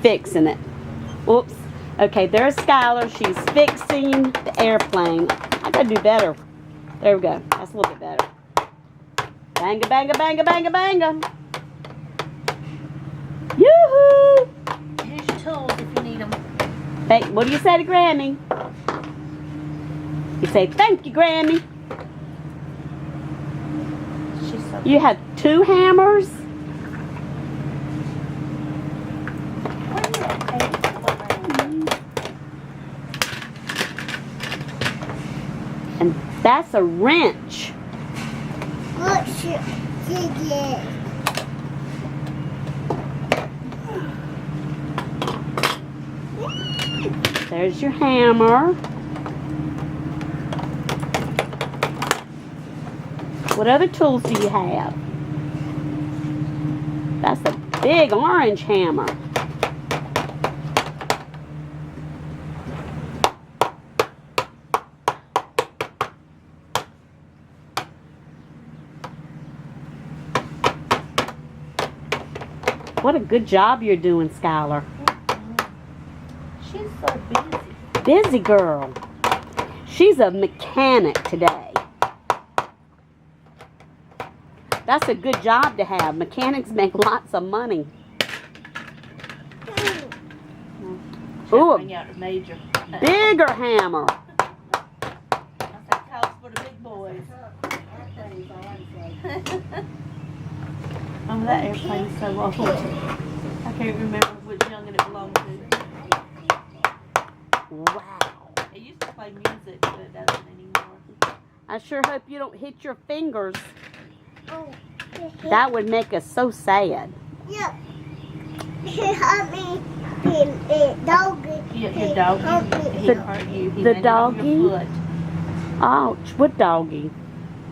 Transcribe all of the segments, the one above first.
fixing it. Oops. Okay, there's Skylar. She's fixing the airplane. I gotta do better. There we go. That's a little bit better. Banga, banga, banga, banga, banga. Yoo-hoo! Here's your tools if you need them. Hey, what do you say to Grammy? You say, thank you, Grammy. She's so You have 2 hammers. Where you at, Kate? And that's a wrench. What's your ticket? There's your hammer. What other tools do you have? That's a big orange hammer. What a good job you're doing, Skylar. She's so busy. Busy girl. She's a mechanic today. That's a good job to have. Mechanics make lots of money. Ooh, Bring out the major. bigger hammer. That's house for the big boys. Oh, that airplane is so old. I can't remember which youngin' it belonged to. Wow. It used to play music, but it doesn't anymore. I sure hope you don't hit your fingers. Oh, That would make us so sad. yeah. Help me. Doggy. Your doggy, he hurt you. He the landed on doggy? your foot. Ouch. What doggy?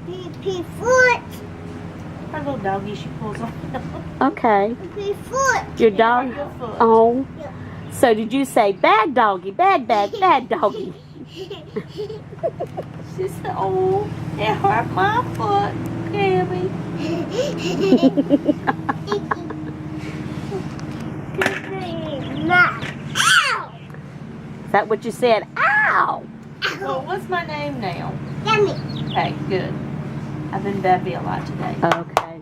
Pee foot. Her little doggy, she pulls on. Okay. Pee foot. Your dog. Your foot. Oh. So did you say bad doggy, bad doggy? She said, oh, it hurt my foot, Gabby. Ow! Is that what you said? Ow! Well, what's my name now? Yummy. Okay, good. I've been Bevy a lot today. Okay.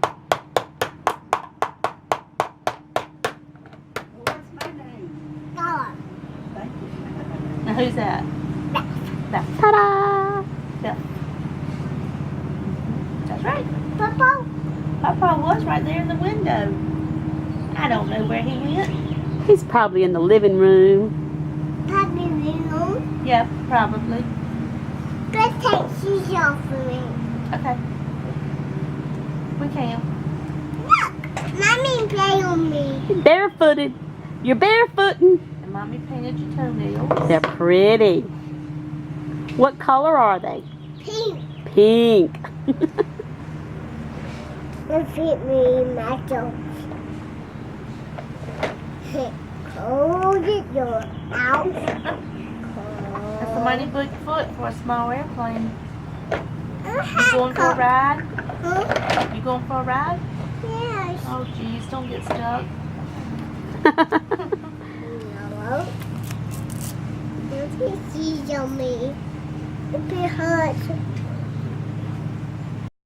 What's my name? Skylar. Now, who's that? Beth. Ta-da! Beth. That's right. Papa. Papa was right there in the window. I don't know where he went. He's probably in the living room. Papi Lino. Yeah, probably. Let's take shoes off for me. Okay. We can. Look. Mommy play on me. Barefooted. You're barefooting. And Mommy painted your toenails. They're pretty. What color are they? Pink. Pink. Let's fit me in my toes. Hold it door out. That's a mighty big foot for a small airplane. You You going for a ride? Huh? You going for a ride? Yes. Oh, geez, don't get stuck. No. Don't you see on me? If it hurts.